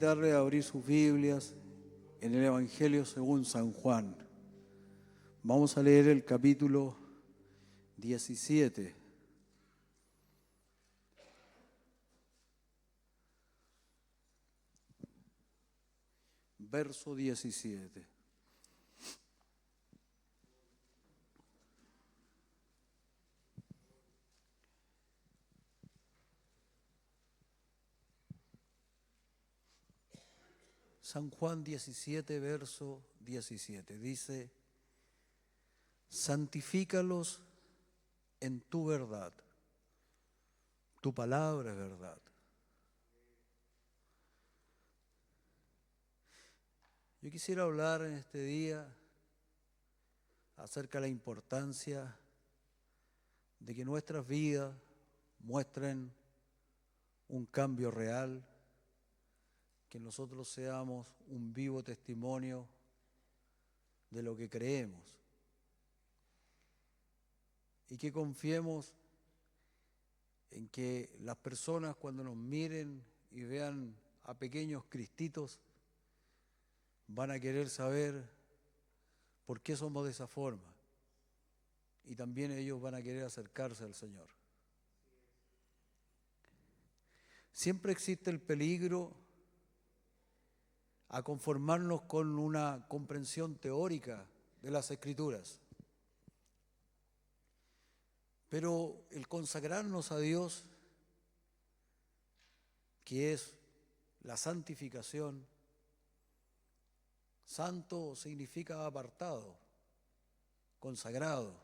Darle a abrir sus Biblias en el Evangelio según San Juan. Vamos a leer el capítulo 17. Verso 17. San Juan 17, verso 17, dice: santifícalos en tu verdad, tu palabra es verdad. Yo quisiera hablar en este día acerca de la importancia de que nuestras vidas muestren un cambio real, que nosotros seamos un vivo testimonio de lo que creemos y que confiemos en que las personas, cuando nos miren y vean a pequeños cristitos, van a querer saber por qué somos de esa forma, y también ellos van a querer acercarse al Señor. Siempre existe el peligro a conformarnos con una comprensión teórica de las Escrituras. Pero el consagrarnos a Dios, que es la santificación, santo significa apartado, consagrado.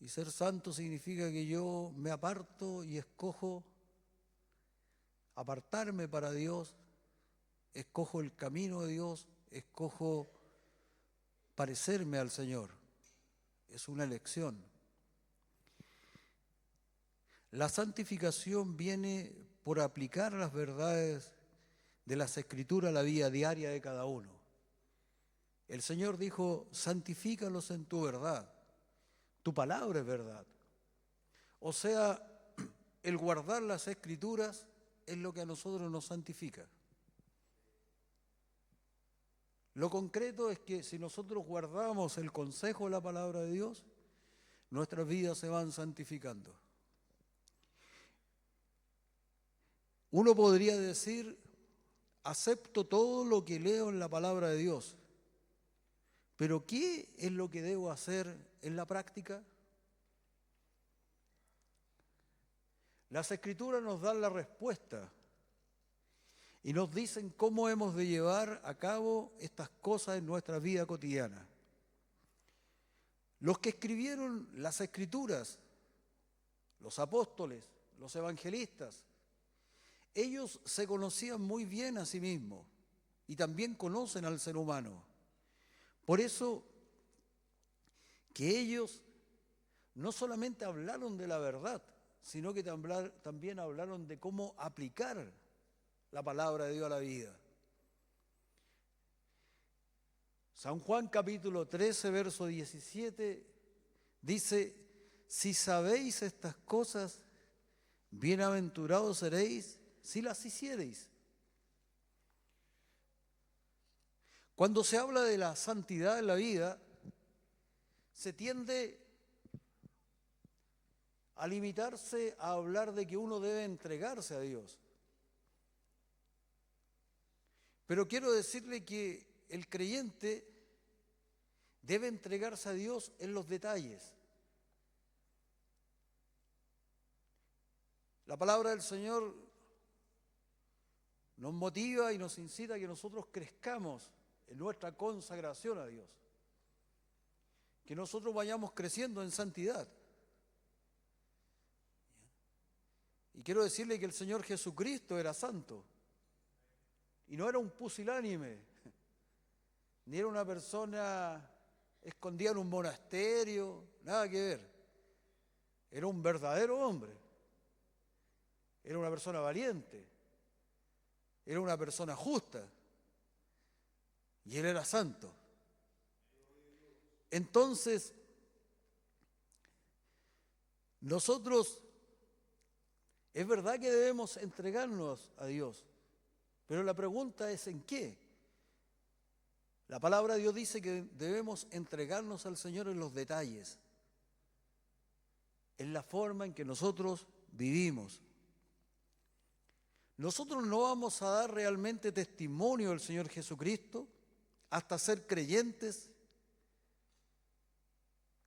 Y ser santo significa que yo me aparto y escojo apartarme para Dios, escojo el camino de Dios, escojo parecerme al Señor. Es una elección. La santificación viene por aplicar las verdades de las Escrituras a la vida diaria de cada uno. El Señor dijo: santifícalos en tu verdad, tu palabra es verdad. O sea, el guardar las Escrituras es lo que a nosotros nos santifica. Lo concreto es que si nosotros guardamos el consejo de la palabra de Dios, nuestras vidas se van santificando. Uno podría decir: acepto todo lo que leo en la palabra de Dios, pero ¿qué es lo que debo hacer en la práctica? Las Escrituras nos dan la respuesta y nos dicen cómo hemos de llevar a cabo estas cosas en nuestra vida cotidiana. Los que escribieron las Escrituras, los apóstoles, los evangelistas, ellos se conocían muy bien a sí mismos y también conocen al ser humano. Por eso que ellos no solamente hablaron de la verdad, sino que también hablaron de cómo aplicar la palabra de Dios a la vida. San Juan capítulo 13, verso 17 dice: si sabéis estas cosas, bienaventurados seréis si las hiciereis. Cuando se habla de la santidad en la vida, se tiende a limitarse a hablar de que uno debe entregarse a Dios. Pero quiero decirle que el creyente debe entregarse a Dios en los detalles. La palabra del Señor nos motiva y nos incita a que nosotros crezcamos en nuestra consagración a Dios, que nosotros vayamos creciendo en santidad. Y quiero decirle que el Señor Jesucristo era santo y no era un pusilánime, ni era una persona escondida en un monasterio, nada que ver. Era un verdadero hombre, era una persona valiente, era una persona justa, y él era santo. Entonces, nosotros es verdad que debemos entregarnos a Dios, Pero la pregunta es ¿en qué? La palabra de Dios dice que debemos entregarnos al Señor en los detalles, en la forma en que nosotros vivimos. Nosotros no vamos a dar realmente testimonio del Señor Jesucristo hasta ser creyentes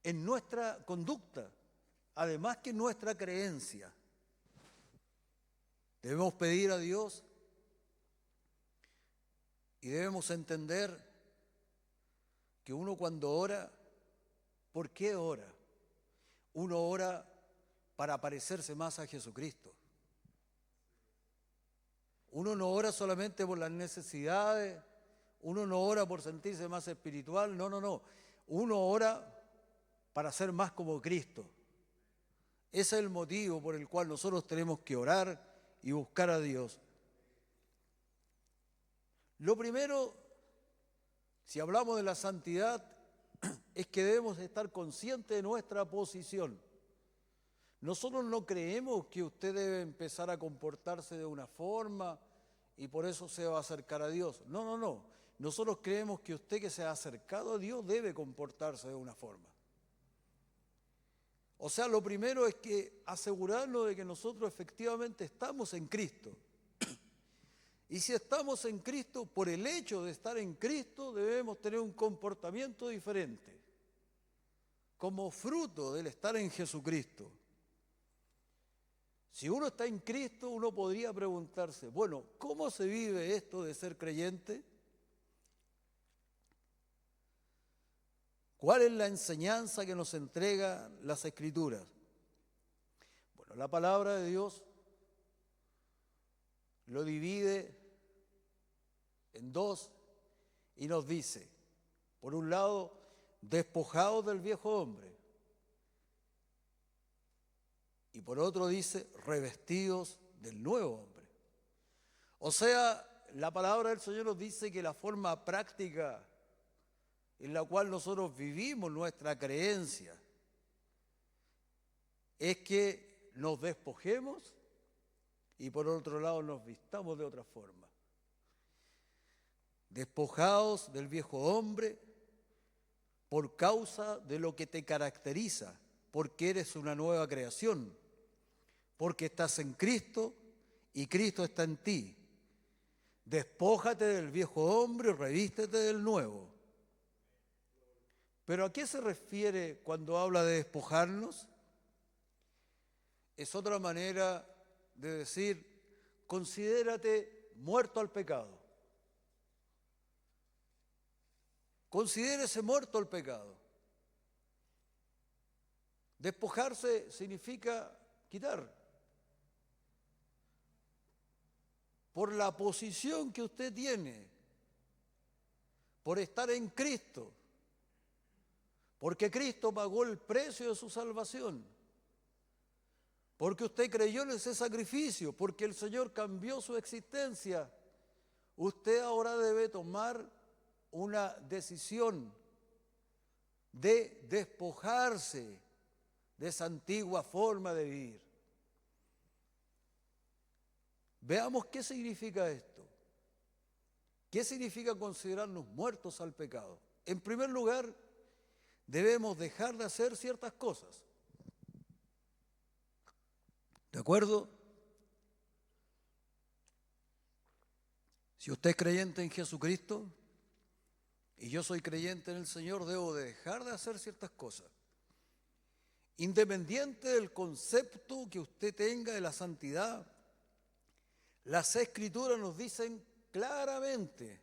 en nuestra conducta, además que en nuestra creencia. Debemos pedir a Dios y debemos entender que uno cuando ora, ¿por qué ora? Uno ora para parecerse más a Jesucristo. Uno no ora solamente por las necesidades, uno no ora por sentirse más espiritual, no. Uno ora para ser más como Cristo. Ese es el motivo por el cual nosotros tenemos que orar y buscar a Dios. Lo primero, si hablamos de la santidad, es que debemos estar conscientes de nuestra posición. Nosotros no creemos que usted debe empezar a comportarse de una forma y por eso se va a acercar a Dios. No. Nosotros creemos que usted que se ha acercado a Dios debe comportarse de una forma. O sea, lo primero es que asegurarnos de que nosotros efectivamente estamos en Cristo. Y si estamos en Cristo, por el hecho de estar en Cristo, debemos tener un comportamiento diferente, como fruto del estar en Jesucristo. Si uno está en Cristo, uno podría preguntarse, bueno, ¿cómo se vive esto de ser creyente? ¿Cuál es la enseñanza que nos entrega las Escrituras? Bueno, la palabra de Dios lo divide en dos y nos dice, por un lado, despojados del viejo hombre, y por otro dice, revestidos del nuevo hombre. O sea, la palabra del Señor nos dice que la forma práctica en la cual nosotros vivimos nuestra creencia es que nos despojemos y por otro lado nos vistamos de otra forma. Despojados del viejo hombre por causa de lo que te caracteriza, porque eres una nueva creación, porque estás en Cristo y Cristo está en ti. Despójate del viejo hombre y revístete del nuevo. ¿Pero a qué se refiere cuando habla de despojarnos? Es otra manera de decir, considérate muerto al pecado. Considérese muerto al pecado. Despojarse significa quitar. Por la posición que usted tiene, por estar en Cristo, porque Cristo pagó el precio de su salvación, porque usted creyó en ese sacrificio, porque el Señor cambió su existencia, usted ahora debe tomar una decisión de despojarse de esa antigua forma de vivir. Veamos qué significa esto. ¿Qué significa considerarnos muertos al pecado? En primer lugar, debemos dejar de hacer ciertas cosas. ¿De acuerdo? Si usted es creyente en Jesucristo y yo soy creyente en el Señor, debo de dejar de hacer ciertas cosas. Independiente del concepto que usted tenga de la santidad, las Escrituras nos dicen claramente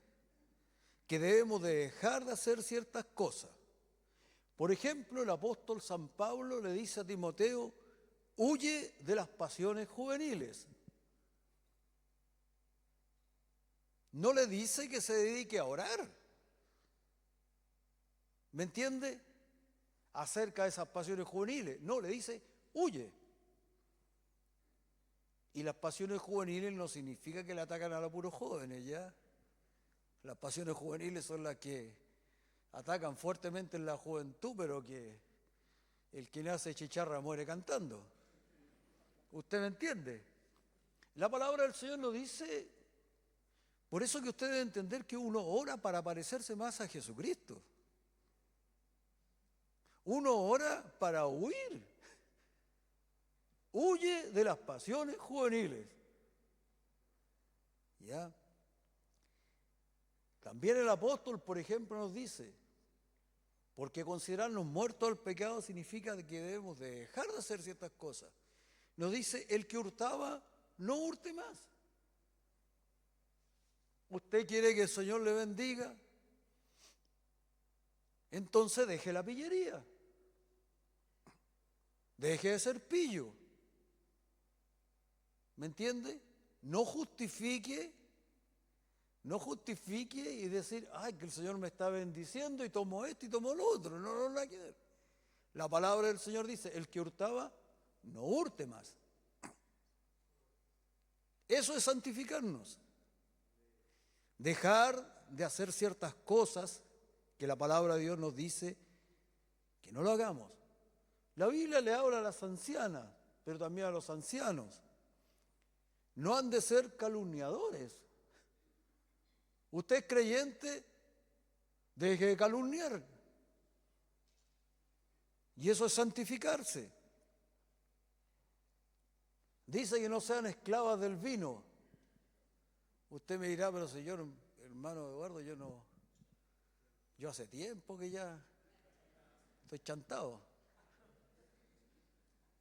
que debemos de dejar de hacer ciertas cosas. Por ejemplo, el apóstol San Pablo le dice a Timoteo, huye de las pasiones juveniles. No le dice que se dedique a orar. ¿Me entiende? Acerca de esas pasiones juveniles. No, le dice, huye. Y las pasiones juveniles no significa que le atacan a los puros jóvenes, ¿ya? Las pasiones juveniles son las que atacan fuertemente en la juventud, pero que el que nace chicharra muere cantando. ¿Usted me entiende? La palabra del Señor nos dice Por eso que usted debe entender que uno ora para parecerse más a Jesucristo. Uno ora para huir. Huye de las pasiones juveniles. ¿Ya? También el apóstol, por ejemplo, nos dice, porque considerarnos muertos al pecado significa que debemos de dejar de hacer ciertas cosas. Nos dice, el que hurtaba, no hurte más. ¿Usted quiere que el Señor le bendiga? Entonces deje la pillería. Deje de ser pillo. ¿Me entiende? No justifique y decir, ay, que el Señor me está bendiciendo y tomo esto y tomo lo otro. No, nada que ver. La palabra del Señor dice, el que hurtaba, no hurte más. Eso es santificarnos. Dejar de hacer ciertas cosas que la palabra de Dios nos dice que no lo hagamos. La Biblia le habla a las ancianas, pero también a los ancianos. No han de ser calumniadores. Usted es creyente, deje de calumniar. Y eso es santificarse. Dice que no sean esclavas del vino. Usted me dirá, pero señor, hermano Eduardo, yo hace tiempo que ya estoy chantado.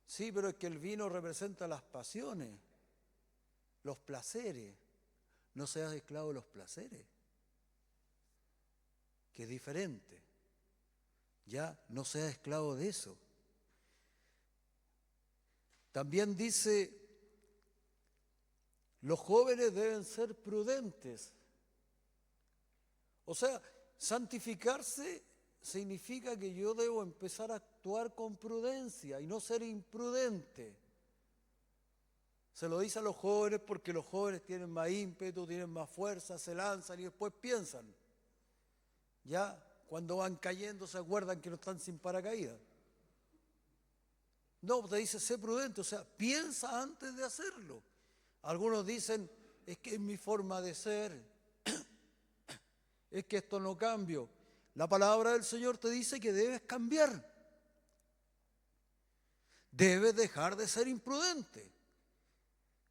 Sí, pero es que el vino representa las pasiones, los placeres. No seas esclavo de los placeres, que es diferente. Ya no seas esclavo de eso. También dice, los jóvenes deben ser prudentes. O sea, santificarse significa que yo debo empezar a actuar con prudencia y no ser imprudente. Se lo dice a los jóvenes porque los jóvenes tienen más ímpetu, tienen más fuerza, se lanzan y después piensan. Ya, cuando van cayendo se acuerdan que no están sin paracaídas. No, te dice, sé prudente, o sea, piensa antes de hacerlo. Algunos dicen, es que es mi forma de ser, es que esto no cambio. La palabra del Señor te dice que debes cambiar. Debes dejar de ser imprudente.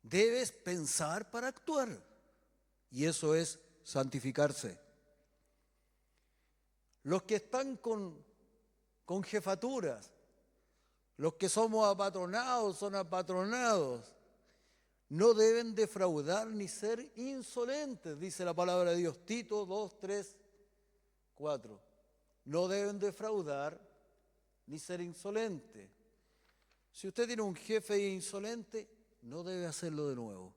Debes pensar para actuar. Y eso es santificarse. Los que están con jefaturas, los que somos apatronados, son apatronados, no deben defraudar ni ser insolentes, dice la palabra de Dios. Tito 2, 3, 4. No deben defraudar ni ser insolentes. Si usted tiene un jefe insolente, no debe hacerlo de nuevo.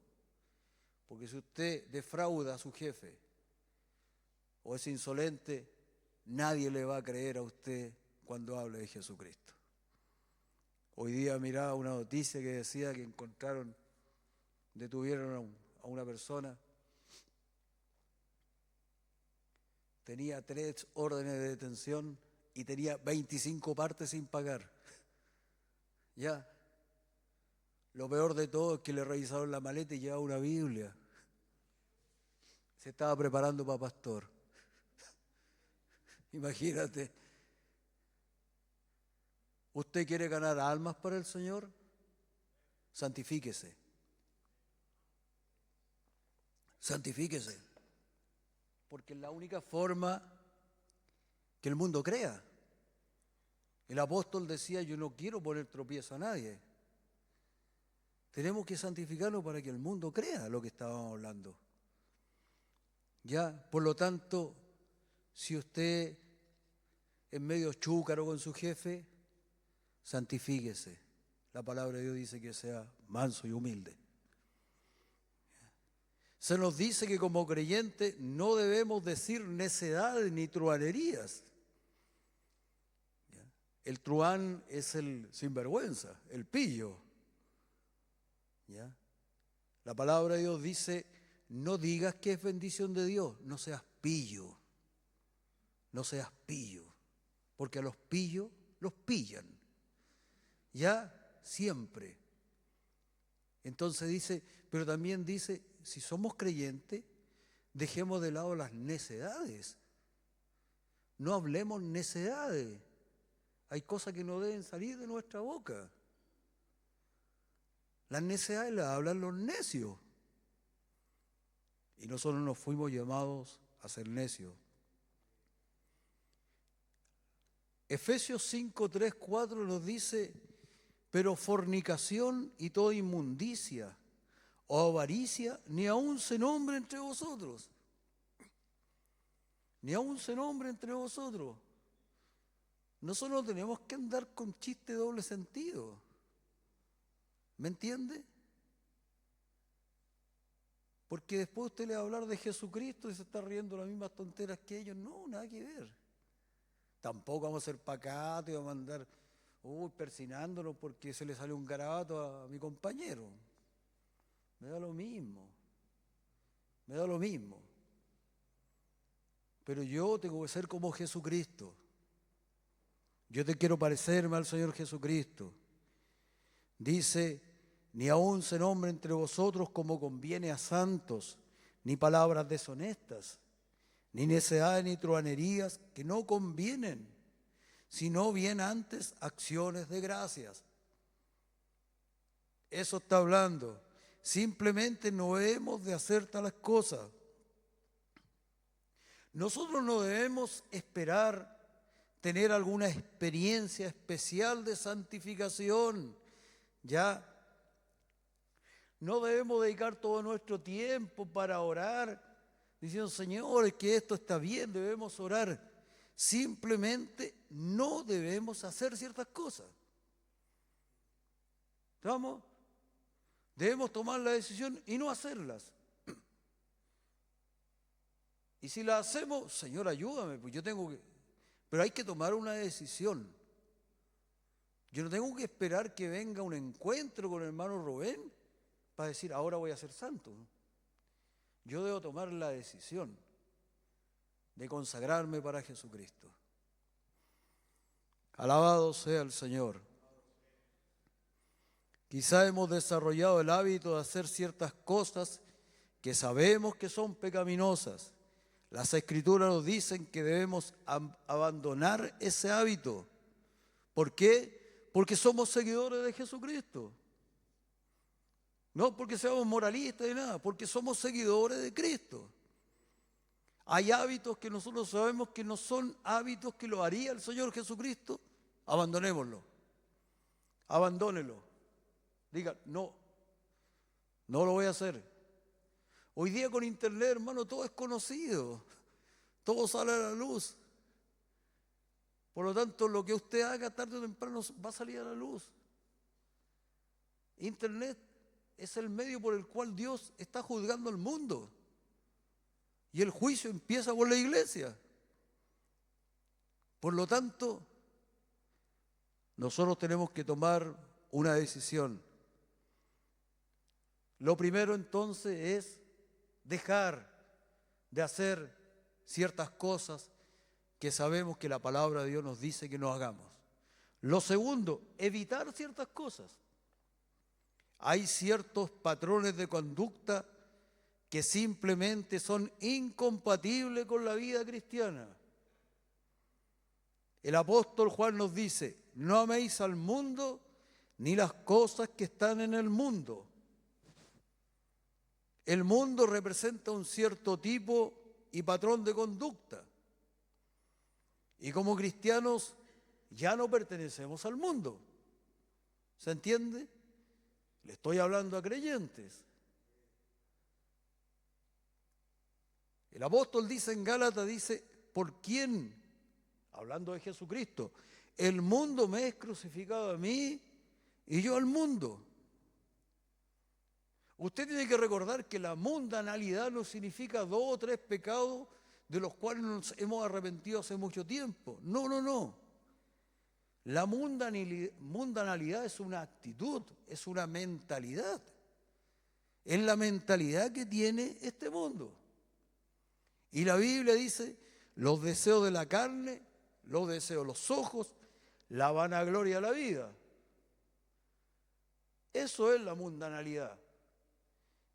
Porque si usted defrauda a su jefe o es insolente, nadie le va a creer a usted cuando hable de Jesucristo. Hoy día miraba una noticia que decía que detuvieron a una persona, tenía 3 órdenes de detención y tenía 25 partes sin pagar. Ya. Lo peor de todo es que le revisaron la maleta y llevaba una Biblia. Se estaba preparando para pastor. Imagínate. ¿Usted quiere ganar almas para el Señor? Santifíquese. Santifíquese. Porque es la única forma que el mundo crea. El apóstol decía, yo no quiero poner tropiezo a nadie. Tenemos que santificarnos para que el mundo crea lo que estábamos hablando. Ya, por lo tanto, si usted es medio chúcaro con su jefe, santifíquese. La palabra de Dios dice que sea manso y humilde. Se nos dice que como creyentes no debemos decir necedades ni truanerías. El truán es el sinvergüenza, el pillo. ¿Ya? La palabra de Dios dice, no digas que es bendición de Dios, no seas pillo. No seas pillo, porque a los pillos los pillan. Ya, siempre. Entonces dice, pero también dice, si somos creyentes, dejemos de lado las necedades. No hablemos necedades. Hay cosas que no deben salir de nuestra boca. Las necedades las hablan los necios. Y nosotros nos fuimos llamados a ser necios. Efesios 5, 3, 4 nos dice: pero fornicación y toda inmundicia o avaricia ni aun se nombre entre vosotros. Ni aun se nombre entre vosotros. Nosotros no tenemos que andar con chiste de doble sentido. ¿Me entiende? Porque después usted le va a hablar de Jesucristo y se está riendo las mismas tonteras que ellos. No, nada que ver. Tampoco vamos a ser pacatos y vamos a andar persinándonos porque se le sale un garabato a mi compañero. Me da lo mismo. Me da lo mismo. Pero yo tengo que ser como Jesucristo. Yo te quiero parecerme al Señor Jesucristo. Dice: ni aun se nombre entre vosotros como conviene a santos, ni palabras deshonestas, ni necedades ni truhanerías que no convienen, sino bien antes acciones de gracias. Eso está hablando. Simplemente no hemos de hacer tales cosas. Nosotros no debemos esperar tener alguna experiencia especial de santificación, ¿ya? No debemos dedicar todo nuestro tiempo para orar, diciendo: Señor, es que esto está bien, debemos orar. Simplemente no debemos hacer ciertas cosas. ¿Estamos? Debemos tomar la decisión y no hacerlas. Y si la hacemos, Señor, ayúdame, pues yo tengo que... Pero hay que tomar una decisión. Yo no tengo que esperar que venga un encuentro con el hermano Rubén para decir: ahora voy a ser santo. Yo debo tomar la decisión de consagrarme para Jesucristo. Alabado sea el Señor. Quizá hemos desarrollado el hábito de hacer ciertas cosas que sabemos que son pecaminosas. Las Escrituras nos dicen que debemos abandonar ese hábito. ¿Por qué? Porque somos seguidores de Jesucristo. No porque seamos moralistas ni nada, porque somos seguidores de Cristo. Hay hábitos que nosotros sabemos que no son hábitos que lo haría el Señor Jesucristo. Abandonémoslo. Abandónelo. Diga: no lo voy a hacer. Hoy día con internet, hermano, todo es conocido. Todo sale a la luz. Por lo tanto, lo que usted haga tarde o temprano va a salir a la luz. Internet es el medio por el cual Dios está juzgando al mundo. Y el juicio empieza por la iglesia. Por lo tanto, nosotros tenemos que tomar una decisión. Lo primero entonces es dejar de hacer ciertas cosas que sabemos que la palabra de Dios nos dice que no hagamos. Lo segundo, evitar ciertas cosas. Hay ciertos patrones de conducta que simplemente son incompatibles con la vida cristiana. El apóstol Juan nos dice: no améis al mundo ni las cosas que están en el mundo. El mundo representa un cierto tipo y patrón de conducta. Y como cristianos ya no pertenecemos al mundo. ¿Se entiende? Le estoy hablando a creyentes. El apóstol dice en Gálatas, dice: ¿por quién? Hablando de Jesucristo. El mundo me es crucificado a mí y yo al mundo. Usted tiene que recordar que la mundanalidad no significa 2 o 3 pecados de los cuales nos hemos arrepentido hace mucho tiempo. No. La mundanalidad es una actitud, es una mentalidad. Es la mentalidad que tiene este mundo. Y la Biblia dice: los deseos de la carne, los deseos de los ojos, la vanagloria de la vida. Eso es la mundanalidad.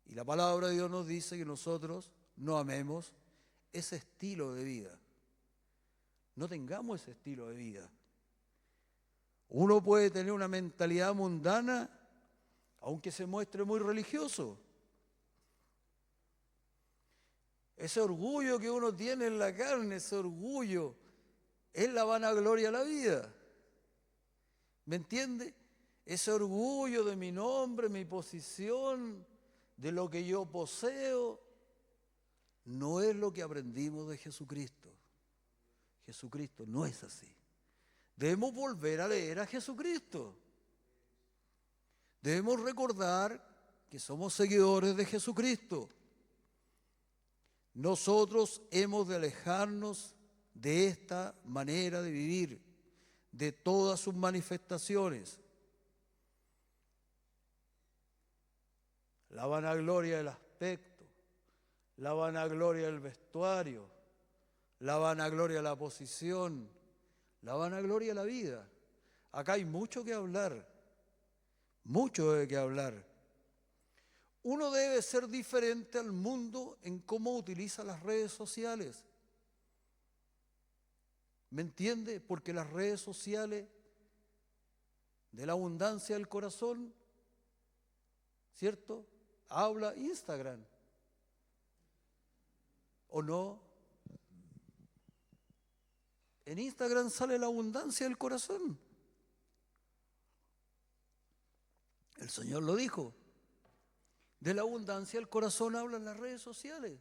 Y la palabra de Dios nos dice que nosotros no amemos ese estilo de vida. No tengamos ese estilo de vida. Uno puede tener una mentalidad mundana, aunque se muestre muy religioso. Ese orgullo que uno tiene en la carne, ese orgullo, es la vanagloria de la vida. ¿Me entiende? Ese orgullo de mi nombre, mi posición, de lo que yo poseo, no es lo que aprendimos de Jesucristo. Jesucristo no es así. Debemos volver a leer a Jesucristo. Debemos recordar que somos seguidores de Jesucristo. Nosotros hemos de alejarnos de esta manera de vivir, de todas sus manifestaciones. La vanagloria del aspecto, la vanagloria del vestuario, la vanagloria de la posición, la vanagloria de la vida. Acá hay mucho que hablar, mucho de qué hablar. Uno debe ser diferente al mundo en cómo utiliza las redes sociales. ¿Me entiende? Porque las redes sociales, de la abundancia del corazón, ¿cierto?, habla Instagram. ¿O no? En Instagram sale la abundancia del corazón. El Señor lo dijo. De la abundancia del corazón hablan las redes sociales.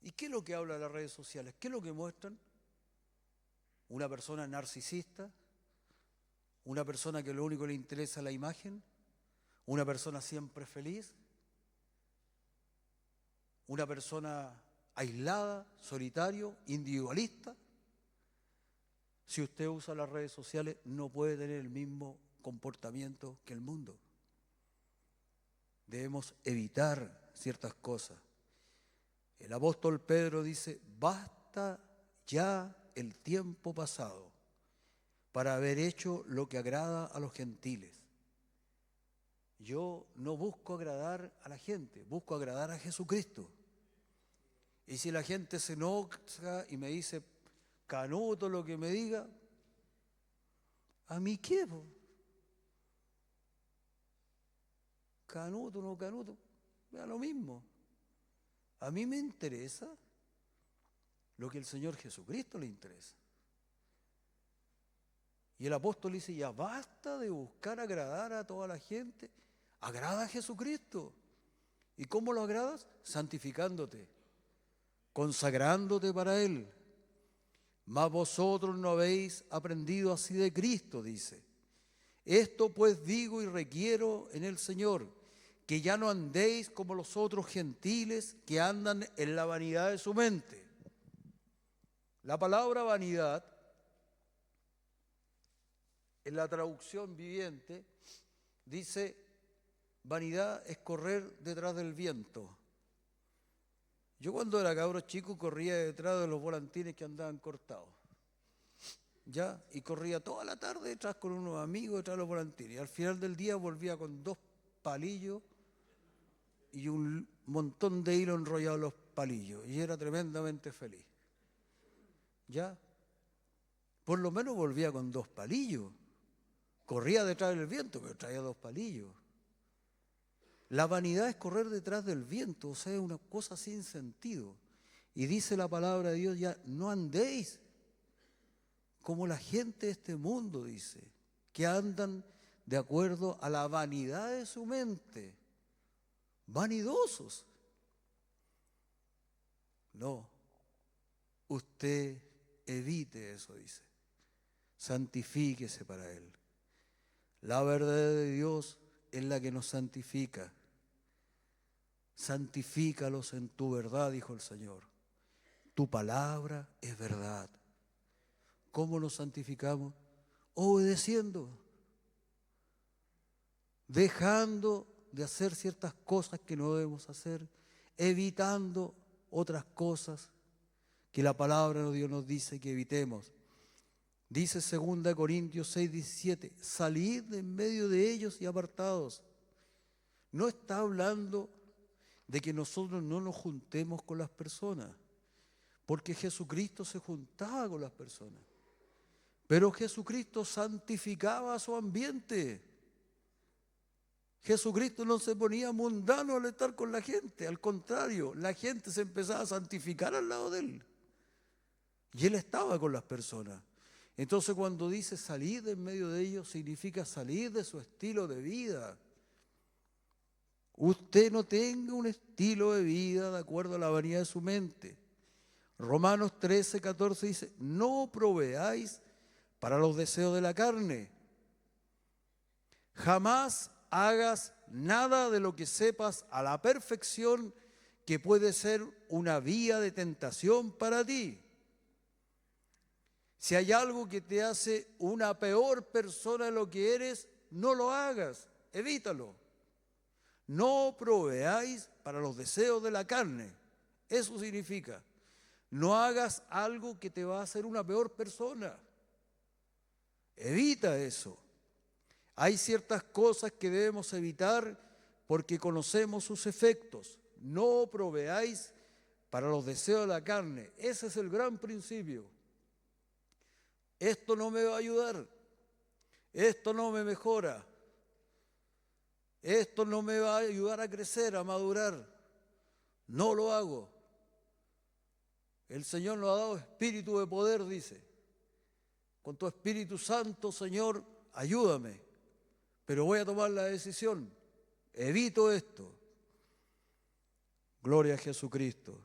¿Y qué es lo que habla las redes sociales? ¿Qué es lo que muestran? Una persona narcisista, una persona que lo único que le interesa es la imagen, una persona siempre feliz, una persona aislada, solitario, individualista. Si usted usa las redes sociales, no puede tener el mismo comportamiento que el mundo. Debemos evitar ciertas cosas. El apóstol Pedro dice, basta ya el tiempo pasado para haber hecho lo que agrada a los gentiles. Yo no busco agradar a la gente, busco agradar a Jesucristo. Y si la gente se enoja y me dice canuto lo que me diga, ¿a mí qué? Canuto, no canuto, da lo mismo. A mí me interesa lo que el Señor Jesucristo le interesa. Y el apóstol dice, ya basta de buscar agradar a toda la gente, agrada a Jesucristo. ¿Y cómo lo agradas? Santificándote, consagrándote para Él. Mas vosotros no habéis aprendido así de Cristo, dice. Esto pues digo y requiero en el Señor, que ya no andéis como los otros gentiles que andan en la vanidad de su mente. La palabra vanidad, en la traducción viviente, dice, vanidad es correr detrás del viento. Yo cuando era cabro chico corría detrás de los volantines que andaban cortados. ¿Ya? Y corría toda la tarde detrás con unos amigos detrás de los volantines. Y al final del día volvía con 2 palillos y un montón de hilo enrollado en los palillos. Y era tremendamente feliz. ¿Ya? Por lo menos volvía con 2 palillos. Corría detrás del viento, pero traía 2 palillos. La vanidad es correr detrás del viento, o sea, es una cosa sin sentido. Y dice la palabra de Dios ya, no andéis como la gente de este mundo, dice, que andan de acuerdo a la vanidad de su mente. Vanidosos. No, usted evite eso, dice. Santifíquese para Él. La verdad de Dios es la que nos santifica. Santifícalos en tu verdad, dijo el Señor. Tu palabra es verdad. ¿Cómo nos santificamos? Obedeciendo. Dejando de hacer ciertas cosas que no debemos hacer. Evitando otras cosas que la palabra de Dios nos dice que evitemos. Dice 2 Corintios 6, 17, salid de en medio de ellos y apartados. No está hablando de que nosotros no nos juntemos con las personas, porque Jesucristo se juntaba con las personas. Pero Jesucristo santificaba su ambiente. Jesucristo no se ponía mundano al estar con la gente, al contrario, la gente se empezaba a santificar al lado de él. Y él estaba con las personas. Entonces cuando dice salir de en medio de ellos, significa salir de su estilo de vida. Usted no tenga un estilo de vida de acuerdo a la vanidad de su mente. Romanos 13, 14 dice, no proveáis para los deseos de la carne. Jamás hagas nada de lo que sepas a la perfección que puede ser una vía de tentación para ti. Si hay algo que te hace una peor persona de lo que eres, no lo hagas, evítalo. No proveáis para los deseos de la carne. Eso significa, no hagas algo que te va a hacer una peor persona. Evita eso. Hay ciertas cosas que debemos evitar porque conocemos sus efectos. No proveáis para los deseos de la carne. Ese es el gran principio. Esto no me va a ayudar. Esto no me mejora. Esto no me va a ayudar a crecer, a madurar. No lo hago. El Señor nos ha dado espíritu de poder, dice. Con tu Espíritu Santo, Señor, ayúdame. Pero voy a tomar la decisión. Evito esto. Gloria a Jesucristo.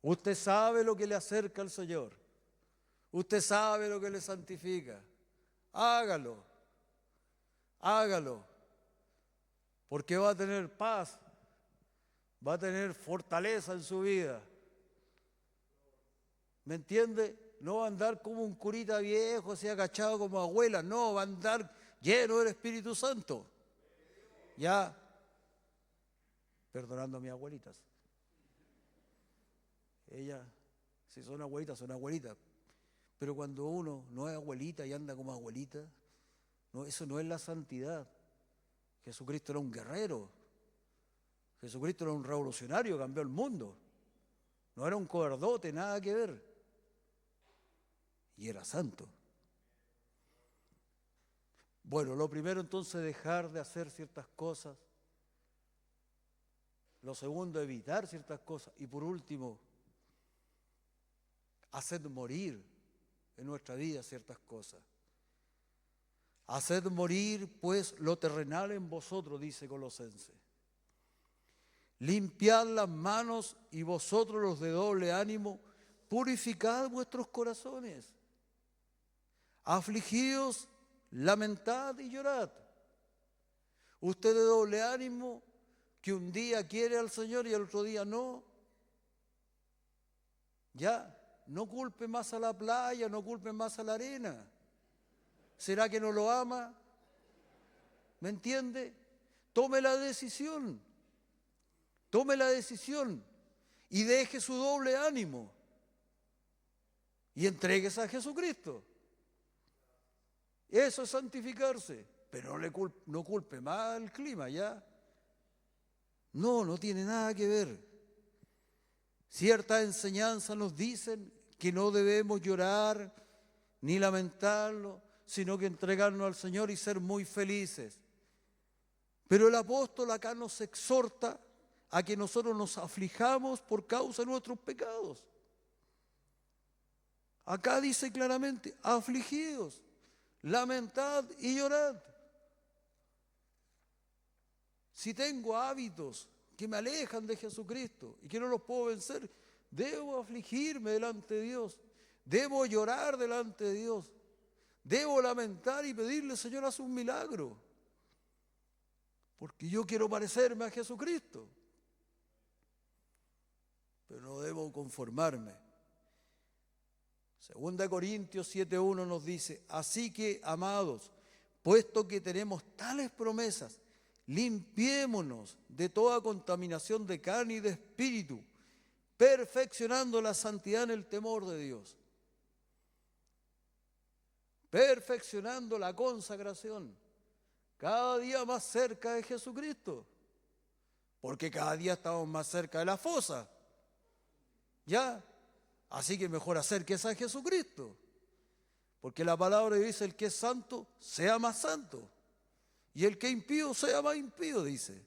Usted sabe lo que le acerca al Señor. Usted sabe lo que le santifica. Hágalo. Hágalo. Porque va a tener paz. Va a tener fortaleza en su vida. ¿Me entiende? No va a andar como un curita viejo, así agachado como abuela. No, va a andar lleno del Espíritu Santo. Ya, perdonando a mis abuelitas. Ellas, si son abuelitas, son abuelitas. Pero cuando uno no es abuelita y anda como abuelita, no, eso no es la santidad. Jesucristo era un guerrero. Jesucristo era un revolucionario, cambió el mundo. No era un cobardote, nada que ver. Y era santo. Bueno, lo primero entonces dejar de hacer ciertas cosas. Lo segundo, evitar ciertas cosas. Y por último, hacer morir en nuestra vida ciertas cosas. Haced morir pues lo terrenal en vosotros, dice Colosenses. Limpiad las manos y vosotros los de doble ánimo, purificad vuestros corazones. Afligíos, lamentad y llorad. Usted de doble ánimo, que un día quiere al Señor y el otro día no. Ya, no culpe más a la playa, no culpe más a la arena. ¿Será que no lo ama? ¿Me entiende? Tome la decisión. Tome la decisión y deje su doble ánimo y entréguese a Jesucristo. Eso es santificarse, pero no culpe más el clima, ¿ya? No tiene nada que ver. Ciertas enseñanzas nos dicen que no debemos llorar ni lamentarlo, sino que entregarnos al Señor y ser muy felices. Pero el apóstol acá nos exhorta a que nosotros nos aflijamos por causa de nuestros pecados. Acá dice claramente, afligidos, lamentad y llorad. Si tengo hábitos que me alejan de Jesucristo y que no los puedo vencer, debo afligirme delante de Dios, debo llorar delante de Dios, debo lamentar y pedirle, Señor, haz un milagro, porque yo quiero parecerme a Jesucristo, pero no debo conformarme. 2 Corintios 7:1 nos dice, así que, amados, puesto que tenemos tales promesas, limpiémonos de toda contaminación de carne y de espíritu, perfeccionando la santidad en el temor de Dios. Perfeccionando la consagración, cada día más cerca de Jesucristo. porque cada día estamos más cerca de la fosa. ¿Ya? Así que mejor acérquese a Jesucristo, porque la palabra dice: el que es santo, sea más santo, y el que es impío, sea más impío, dice.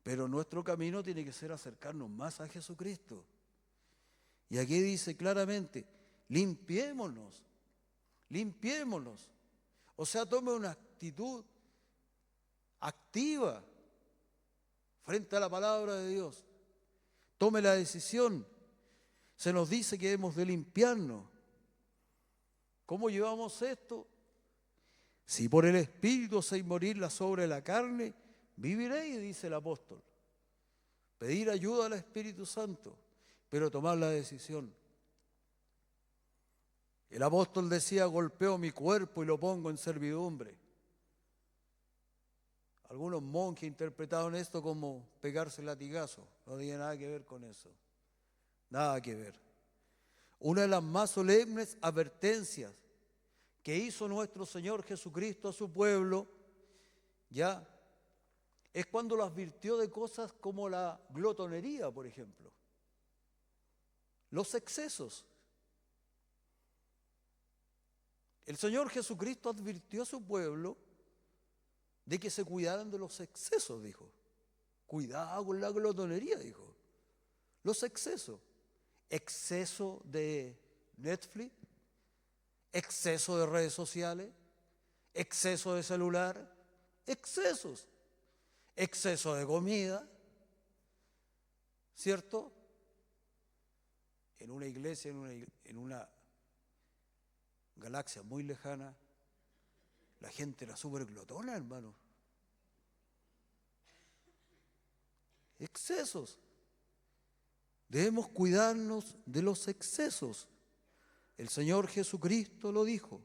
Pero nuestro camino tiene que ser acercarnos más a Jesucristo. Y aquí dice claramente: limpiémonos, limpiémonos. O sea, tome una actitud activa frente a la palabra de Dios. Tome la decisión. Se nos dice que hemos de limpiarnos. ¿Cómo llevamos esto? Si por el Espíritu hacéis morir las obras de la carne, viviréis, dice el apóstol. Pedir ayuda al Espíritu Santo, pero tomar la decisión. El apóstol decía: golpeo mi cuerpo y lo pongo en servidumbre. Algunos monjes interpretaron esto como pegarse latigazo. No tiene nada que ver con eso. Nada que ver. Una de las más solemnes advertencias que hizo nuestro Señor Jesucristo a su pueblo, ya, es cuando lo advirtió de cosas como la glotonería, por ejemplo. Los excesos. El Señor Jesucristo advirtió a su pueblo de que se cuidaran de los excesos, dijo. Cuidado con la glotonería, dijo. Los excesos. Exceso de Netflix, exceso de redes sociales, exceso de celular, excesos. Exceso de comida, ¿cierto? En una iglesia, en una galaxia muy lejana, la gente era súper glotona, hermano. Excesos. Debemos cuidarnos de los excesos. El Señor Jesucristo lo dijo.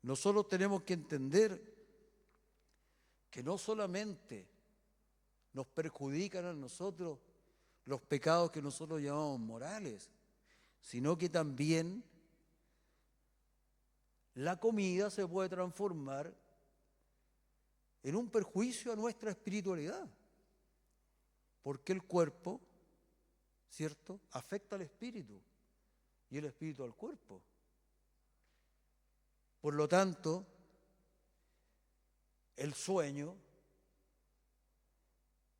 Nosotros tenemos que entender que no solamente nos perjudican a nosotros los pecados que nosotros llamamos morales, sino que también la comida se puede transformar en un perjuicio a nuestra espiritualidad, porque el cuerpo, ¿cierto?, afecta al espíritu y el espíritu al cuerpo. Por lo tanto, el sueño,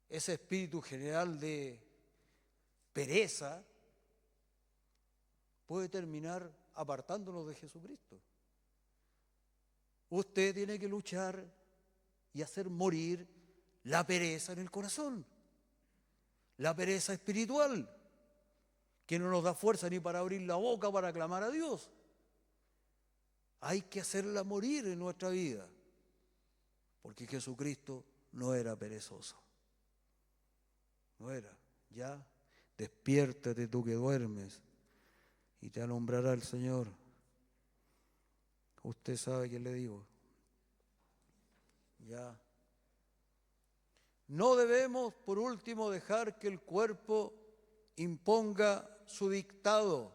ese espíritu general de pereza, puede terminar apartándonos de Jesucristo. Usted tiene que luchar y hacer morir la pereza en el corazón, la pereza espiritual, que no nos da fuerza ni para abrir la boca para clamar a Dios. Hay que hacerla morir en nuestra vida, porque Jesucristo no era perezoso. No era. Ya, despiértate tú que duermes y te alumbrará el Señor. Usted sabe qué le digo. Ya. No debemos, por último, dejar que el cuerpo imponga su dictado.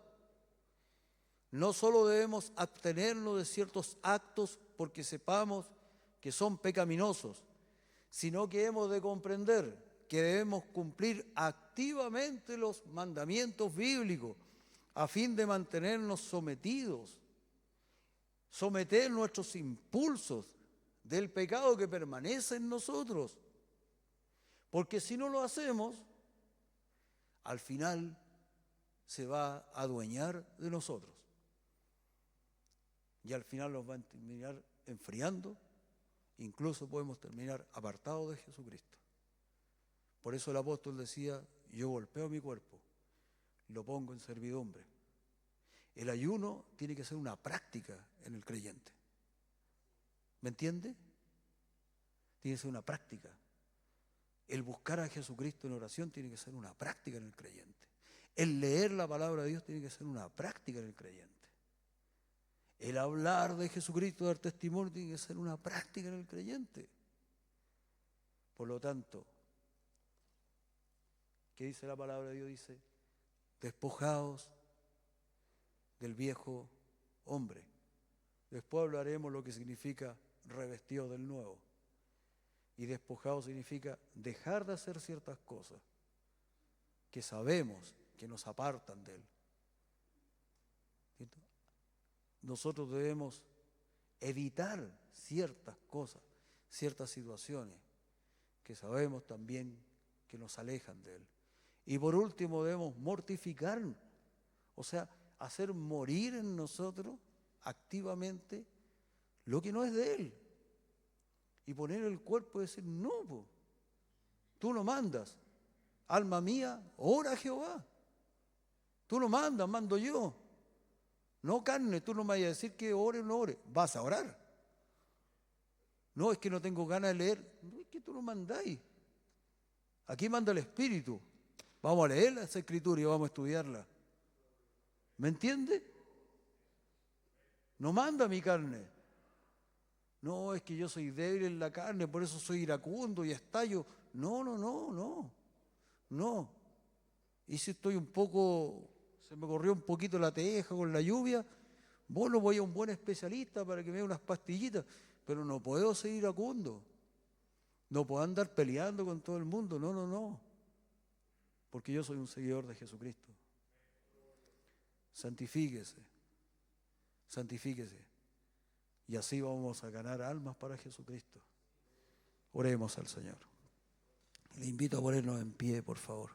No solo debemos abstenernos de ciertos actos porque sepamos que son pecaminosos, sino que hemos de comprender que debemos cumplir activamente los mandamientos bíblicos a fin de mantenernos sometidos, someter nuestros impulsos del pecado que permanece en nosotros. Porque si no lo hacemos, al final se va a adueñar de nosotros. Y al final nos va a terminar enfriando, incluso podemos terminar apartados de Jesucristo. Por eso el apóstol decía: yo golpeo mi cuerpo, lo pongo en servidumbre. El ayuno tiene que ser una práctica en el creyente. ¿Me entiende? Tiene que ser una práctica. El buscar a Jesucristo en oración tiene que ser una práctica en el creyente. El leer la palabra de Dios tiene que ser una práctica en el creyente. El hablar de Jesucristo, dar testimonio, tiene que ser una práctica en el creyente. Por lo tanto, ¿qué dice la palabra de Dios? Dice: despojaos del viejo hombre. Después hablaremos lo que significa revestido del nuevo. Y despojado significa dejar de hacer ciertas cosas que sabemos que nos apartan de Él. ¿Cierto? Nosotros debemos evitar ciertas cosas, ciertas situaciones que sabemos también que nos alejan de Él. Y por último debemos mortificarnos, o sea, hacer morir en nosotros activamente lo que no es de Él. Y poner el cuerpo y decir, no, po, tú no mandas. Alma mía, ora a Jehová. Tú no mandas, mando yo. No carne, tú no me vas a decir que ore o no ore. Vas a orar. No, es que no tengo ganas de leer. No, es que tú no mandáis. Aquí manda el Espíritu. Vamos a leer esa escritura y vamos a estudiarla. ¿Me entiende? No manda mi carne. No, es que yo soy débil en la carne, por eso soy iracundo y estallo. No. Y si estoy un poco, se me corrió un poquito la teja con la lluvia, bueno, voy a un buen especialista para que me dé unas pastillitas, pero no puedo ser iracundo. No puedo andar peleando con todo el mundo, no. Porque yo soy un seguidor de Jesucristo. Santifíquese. Y así vamos a ganar almas para Jesucristo. Oremos al Señor. Le invito a ponernos en pie, por favor.